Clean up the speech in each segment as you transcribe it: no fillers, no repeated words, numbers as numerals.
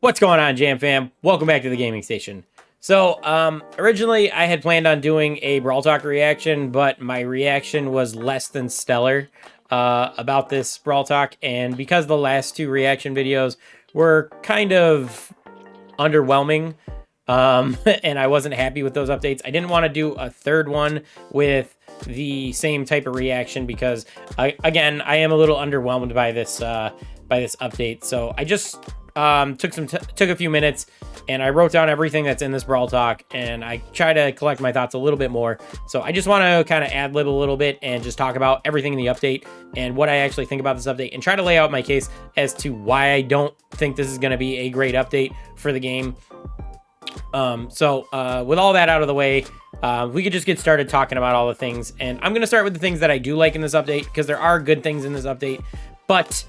What's going on, Jam Fam? Welcome back to the gaming station. So, originally I had planned on doing a Brawl Talk reaction, but my reaction was less than stellar about this Brawl Talk, and because the last two reaction videos were kind of underwhelming, and I wasn't happy with those updates, I didn't want to do a third one with the same type of reaction because, again, I am a little underwhelmed by this update. So I just took a few minutes and I wrote down everything that's in this Brawl Talk, and I try to collect my thoughts a little bit more. So I just want to kind of ad-lib a little bit and just talk about everything in the update and what I actually think about this update, and try to lay out my case as to why I don't think this is going to be a great update for the game. With all that out of the way, we could just get started talking about all the things, and I'm going to start with the things that I do like in this update, because there are good things in this update, but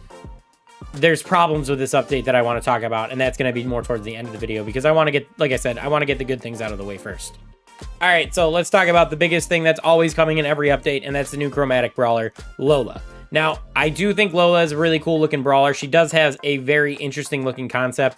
there's problems with this update that I want to talk about, and that's going to be more towards the end of the video, because I want to get, like I said, I want to get the good things out of the way first. All right, so let's talk about the biggest thing that's always coming in every update, and that's the new Chromatic Brawler, Lola. Now, I do think Lola is a really cool looking brawler. She does have a very interesting looking concept,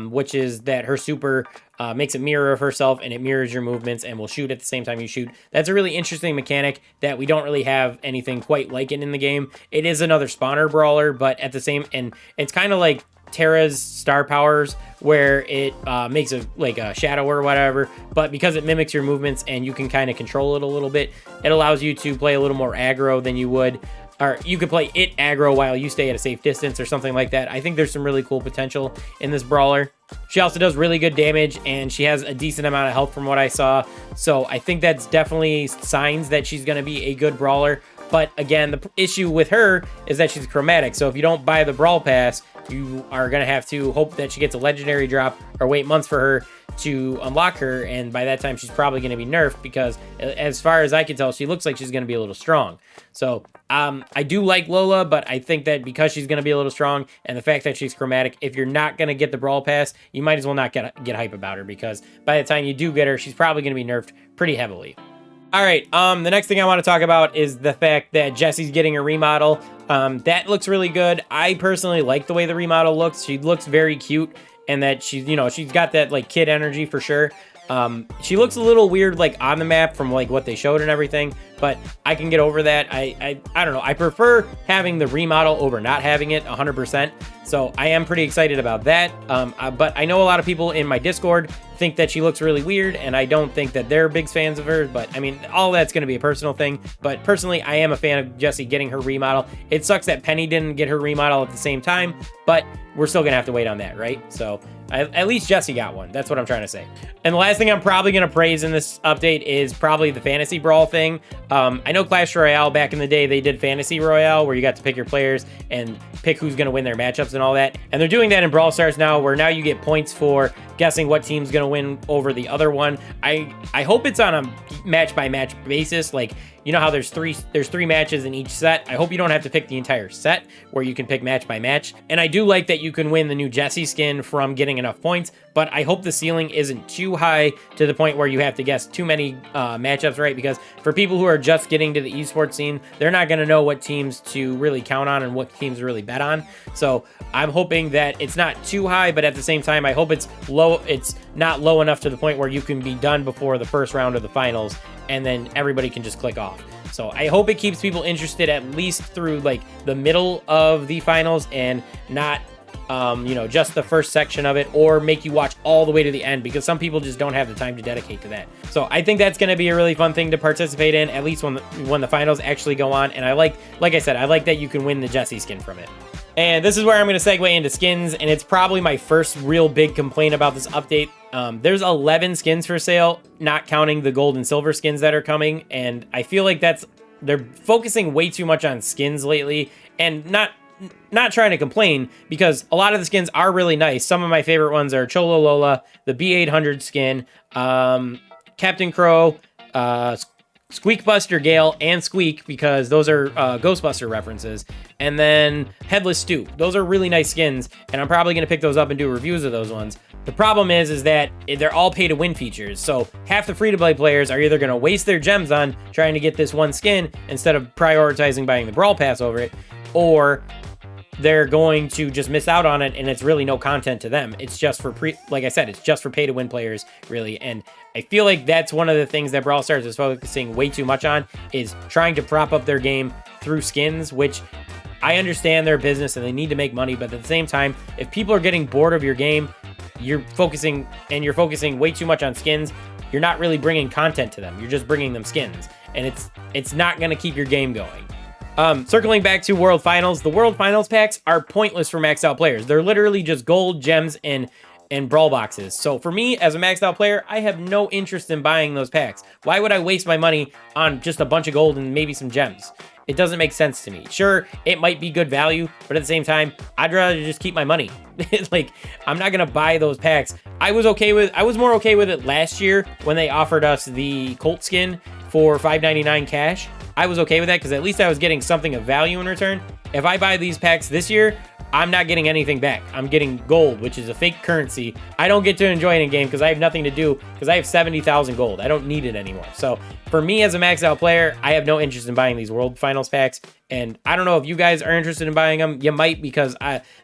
which is that her super makes a mirror of herself, and it mirrors your movements and will shoot at the same time you shoot. That's a really interesting mechanic that we don't really have anything quite like it in the game. It is another spawner brawler, but at the same, and it's kind of like Terra's star powers, where it makes a shadow or whatever, but because it mimics your movements and you can kind of control it a little bit, it allows you to play a little more aggro than you would, or you could play it aggro while you stay at a safe distance or something like that. I think there's some really cool potential in this brawler. She also does really good damage, and she has a decent amount of health from what I saw, so I think that's definitely signs that she's going to be a good brawler. But again, the issue with her is that she's chromatic, so if you don't buy the Brawl Pass, you are going to have to hope that she gets a legendary drop or wait months for her to unlock her, and by that time she's probably going to be nerfed, because as far as I can tell, she looks like she's going to be a little strong. So I do like Lola, but I think that because she's going to be a little strong, and the fact that she's chromatic, if you're not going to get the Brawl Pass, you might as well not get hype about her, because by the time you do get her, she's probably going to be nerfed pretty heavily. All right, the next thing I want to talk about is the fact that Jessie's getting a remodel. That looks really good. I personally like the way the remodel looks. She looks very cute, and that she's got that like kid energy for sure. She looks a little weird like on the map from like what they showed and everything, but I can get over that. I don't know. I prefer having the remodel over not having it 100%. So I am pretty excited about that. But I know a lot of people in my Discord think that she looks really weird, and I don't think that they're big fans of her. But I mean, all that's going to be a personal thing. But personally, I am a fan of Jessie getting her remodel. It sucks that Penny didn't get her remodel at the same time, but we're still going to have to wait on that, right? So at least Jessie got one. That's what I'm trying to say. And the last thing I'm probably going to praise in this update is probably the Fantasy Brawl thing. I know Clash Royale, back in the day, they did Fantasy Royale, where you got to pick your players and pick who's going to win their matchups and all that. And they're doing that in Brawl Stars now, where now you get points for guessing what team's going to win over the other one. I hope it's on a match-by-match basis. Like, you know how there's three matches in each set? I hope you don't have to pick the entire set, where you can pick match by match. And I do like that you can win the new Jessie skin from getting enough points, but I hope the ceiling isn't too high to the point where you have to guess too many matchups right, because for people who are just getting to the esports scene, they're not going to know what teams to really count on and what teams to really bet on. So I'm hoping that it's not too high, but at the same time, I hope it's low. It's not low enough to the point where you can be done before the first round of the finals, and then everybody can just click off. So I hope it keeps people interested at least through like the middle of the finals, and not just the first section of it, or make you watch all the way to the end, because some people just don't have the time to dedicate to that. So I think that's going to be a really fun thing to participate in, at least when the finals actually go on. And I like I said, I like that you can win the Jessie skin from it. And this is where I'm going to segue into skins, and it's probably my first real big complaint about this update. There's 11 skins for sale, not counting the gold and silver skins that are coming, and I feel like they're focusing way too much on skins lately, and not trying to complain, because a lot of the skins are really nice. Some of my favorite ones are Cholo Lola, the B800 skin, Captain Crow, Squeakbuster Gale, and Squeak, because those are Ghostbuster references, and then Headless Stu. Those are really nice skins, and I'm probably going to pick those up and do reviews of those ones. The problem is that they're all pay-to-win features, so half the free-to-play players are either going to waste their gems on trying to get this one skin instead of prioritizing buying the Brawl Pass over it, or they're going to just miss out on it, and it's really no content to them. It's just for like I said, it's just for pay to win players, really. And I feel like that's one of the things that Brawl Stars is focusing way too much on, is trying to prop up their game through skins, which I understand their business and they need to make money, but at the same time, if people are getting bored of your game, you're focusing way too much on skins. You're not really bringing content to them. You're just bringing them skins, and it's not going to keep your game going. Circling back to World Finals, the World Finals packs are pointless for maxed out players. They're literally just gold, gems, and brawl boxes. So for me, as a maxed out player, I have no interest in buying those packs. Why would I waste my money on just a bunch of gold and maybe some gems? It doesn't make sense to me. Sure, it might be good value, but at the same time, I'd rather just keep my money. Like, I'm not gonna buy those packs. I was more okay with it last year when they offered us the Colt skin for $5.99 cash. I was okay with that because at least I was getting something of value in return. If I buy these packs this year, I'm not getting anything back. I'm getting gold, which is a fake currency. I don't get to enjoy it in game because I have nothing to do, because I have 70,000 gold. I don't need it anymore. So for me as a maxed out player, I have no interest in buying these World Finals packs. And I don't know if you guys are interested in buying them. You might, because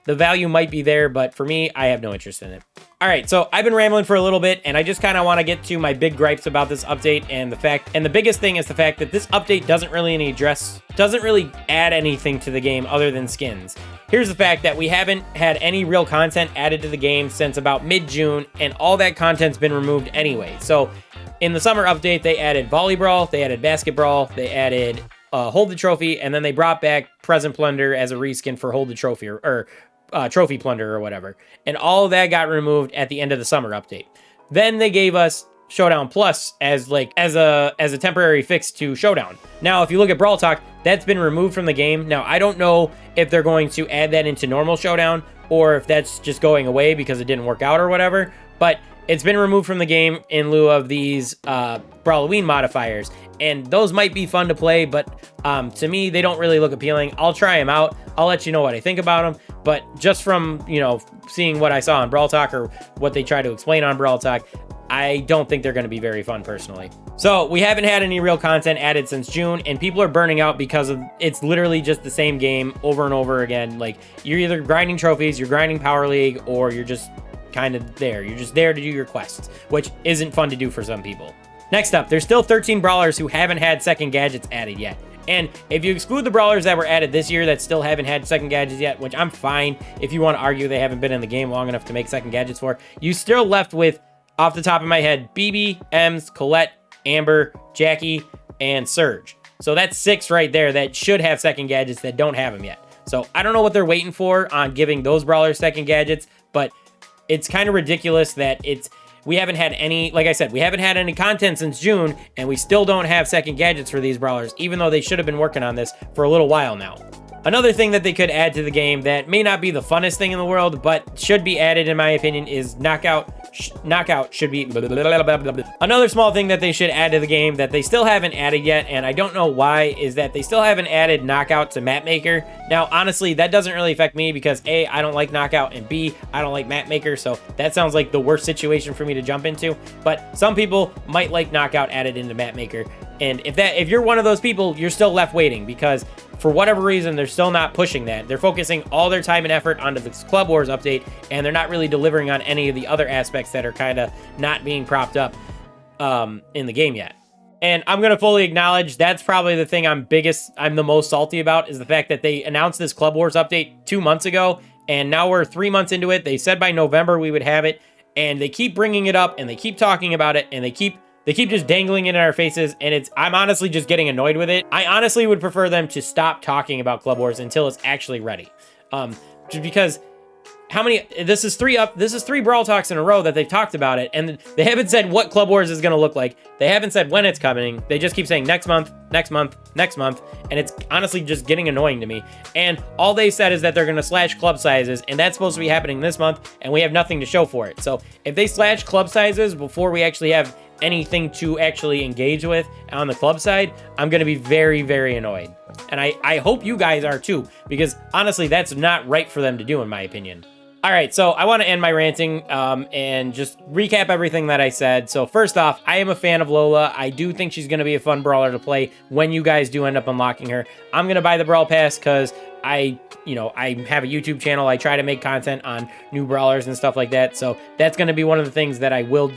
the value might be there, but for me, I have no interest in it. All right, so I've been rambling for a little bit, and I just kind of want to get to my big gripes about this update, and the biggest thing is the fact that this update doesn't really add anything to the game other than skins. Here's the fact that we haven't had any real content added to the game since about mid-June, and all that content's been removed anyway. So in the summer update, they added Volley Brawl, they added Basketball, they added Hold the Trophy, and then they brought back Present Plunder as a reskin for Hold the Trophy, or Trophy Plunder or whatever. And all of that got removed at the end of the summer update. Then they gave us Showdown Plus as a temporary fix to Showdown. Now, if you look at Brawl Talk, that's been removed from the game. Now, I don't know if they're going to add that into normal Showdown, or if that's just going away because it didn't work out or whatever, but it's been removed from the game in lieu of these Brawloween modifiers, and those might be fun to play, but to me, they don't really look appealing. I'll try them out. I'll let you know what I think about them, but just from, seeing what I saw on Brawl Talk, or what they try to explain on Brawl Talk, I don't think they're going to be very fun personally. So we haven't had any real content added since June, and people are burning out because it's literally just the same game over and over again. Like, you're either grinding trophies, you're grinding Power League, or you're just kind of there. You're just there to do your quests, which isn't fun to do for some people. Next up, there's still 13 brawlers who haven't had second gadgets added yet. And if you exclude the brawlers that were added this year that still haven't had second gadgets yet, which I'm fine if you want to argue they haven't been in the game long enough to make second gadgets for, you still left with, off the top of my head, BB, Ems, Colette, Amber, Jackie, and Surge. So that's 6 right there that should have second gadgets that don't have them yet. So I don't know what they're waiting for on giving those brawlers second gadgets, but it's kind of ridiculous that we haven't had any, like I said, we haven't had any content since June, and we still don't have second gadgets for these brawlers, even though they should have been working on this for a little while now. Another thing that they could add to the game that may not be the funnest thing in the world, but should be added in my opinion, is Knockout should be... Another small thing that they should add to the game that they still haven't added yet, and I don't know why, is that they still haven't added Knockout to Map Maker. Now, honestly, that doesn't really affect me because A, I don't like Knockout, and B, I don't like Map Maker, so that sounds like the worst situation for me to jump into. But some people might like Knockout added into Map Maker, and if you're one of those people, you're still left waiting because for whatever reason, they're still not pushing that. They're focusing all their time and effort onto this Club Wars update, and they're not really delivering on any of the other aspects that are kind of not being propped up in the game yet. And I'm going to fully acknowledge that's probably the thing I'm the most salty about, is the fact that they announced this Club Wars update 2 months ago, and now we're 3 months into it. They said by November we would have it, and they keep bringing it up, and they keep talking about it, and they keep just dangling it in our faces, and I'm honestly just getting annoyed with it. I honestly would prefer them to stop talking about Club Wars until it's actually ready. Just because this is three Brawl Talks in a row that they've talked about it, and they haven't said what Club Wars is going to look like. They haven't said when it's coming. They just keep saying next month, next month, next month, and it's honestly just getting annoying to me. And all they said is that they're going to slash club sizes, and that's supposed to be happening this month, and we have nothing to show for it. So if they slash club sizes before we actually have anything to actually engage with on the club side, I'm going to be very, very annoyed. And I hope you guys are too, because honestly, that's not right for them to do, in my opinion. All right, so I want to end my ranting and just recap everything that I said. So first off, I am a fan of Lola. I do think she's going to be a fun brawler to play when you guys do end up unlocking her. I'm going to buy the Brawl Pass because I have a YouTube channel. I try to make content on new brawlers and stuff like that. So that's going to be one of the things that I will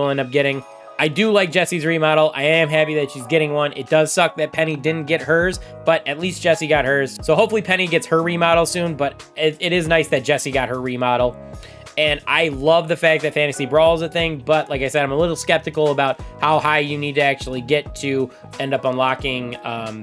end up getting. I do like Jessie's remodel. I am happy that she's getting one. It does suck that Penny didn't get hers, but at least Jessie got hers. So hopefully Penny gets her remodel soon, but it is nice that Jessie got her remodel. And I love the fact that Fantasy Brawl is a thing, but like I said, I'm a little skeptical about how high you need to actually get to end up unlocking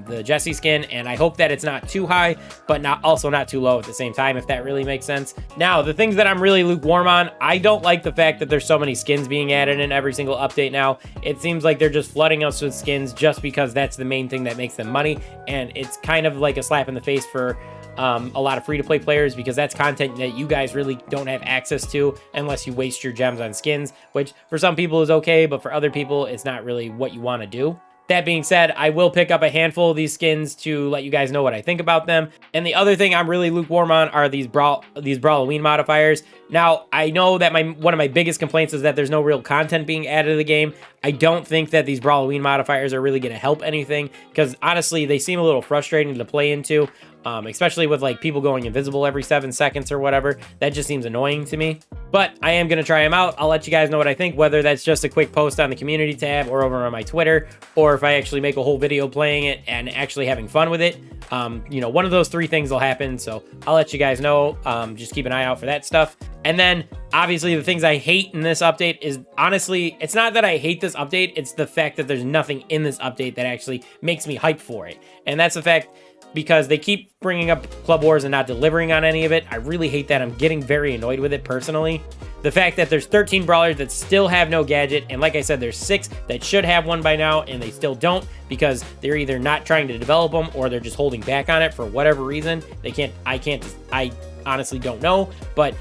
the Jessie skin, and I hope that it's not too high, but also not too low at the same time, if that really makes sense. Now, the things that I'm really lukewarm on, I don't like the fact that there's so many skins being added in every single update now. It seems like they're just flooding us with skins just because that's the main thing that makes them money, and it's kind of like a slap in the face for a lot of free-to-play players, because that's content that you guys really don't have access to unless you waste your gems on skins, which for some people is okay, but for other people, it's not really what you want to do. That being said, I will pick up a handful of these skins to let you guys know what I think about them. And the other thing I'm really lukewarm on are these Brawloween modifiers. Now, I know that one of my biggest complaints is that there's no real content being added to the game. I don't think that these Brawloween modifiers are really going to help anything, because honestly, they seem a little frustrating to play into, especially with like people going invisible every 7 seconds or whatever. That just seems annoying to me. But I am going to try them out. I'll let you guys know what I think, whether that's just a quick post on the community tab or over on my Twitter, or if I actually make a whole video playing it and actually having fun with it. One of those 3 things will happen, so I'll let you guys know. Just keep an eye out for that stuff. And then, obviously, the things I hate in this update is, honestly, it's not that I hate this update, it's the fact that there's nothing in this update that actually makes me hype for it. And that's the fact, because they keep bringing up Club Wars and not delivering on any of it. I really hate that. I'm getting very annoyed with it personally. The fact that there's 13 brawlers that still have no gadget, and like I said, there's 6 that should have one by now, and they still don't, because they're either not trying to develop them or they're just holding back on it for whatever reason. I honestly don't know, but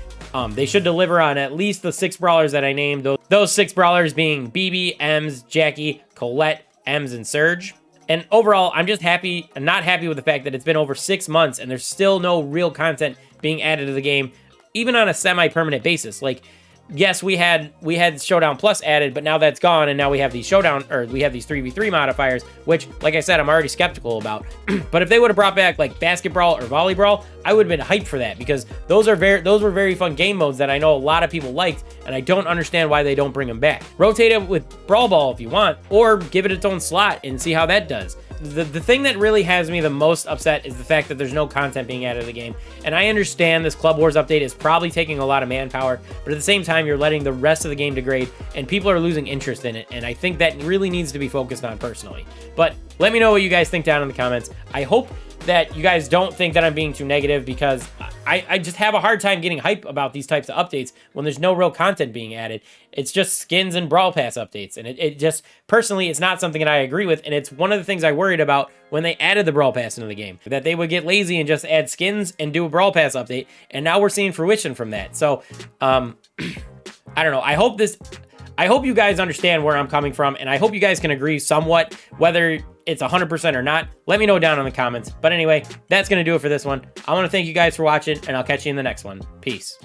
they should deliver on at least the 6 brawlers that I named. Those 6 brawlers being BB, Ems, Jackie, Colette, Ems, and Surge. And overall, I'm just not happy with the fact that it's been over 6 months and there's still no real content being added to the game, even on a semi-permanent basis. Like, yes, we had Showdown Plus added, but now that's gone, and now we have these 3v3 modifiers, which, like I said, I'm already skeptical about. But if they would have brought back like Basketball or Volleyball, I would have been hyped for that, because those were very fun game modes that I know a lot of people liked, and I don't understand why they don't bring them back. Rotate it with Brawl Ball if you want, or give it its own slot and see how that does. The thing that really has me the most upset is the fact that there's no content being added to the game. And I understand this Club Wars update is probably taking a lot of manpower, but at the same time, you're letting the rest of the game degrade, and people are losing interest in it, and I think that really needs to be focused on personally. But let me know what you guys think down in the comments. I hope that you guys don't think that I'm being too negative, because I just have a hard time getting hype about these types of updates when there's no real content being added. It's just skins and Brawl Pass updates, and it just, personally, it's not something that I agree with, and it's one of the things I worried about when they added the Brawl Pass into the game, that they would get lazy and just add skins and do a Brawl Pass update, and now we're seeing fruition from that. So, I don't know. I hope you guys understand where I'm coming from, and I hope you guys can agree somewhat, whether it's 100% or not. Let me know down in the comments. But anyway, that's going to do it for this one. I want to thank you guys for watching, and I'll catch you in the next one. Peace.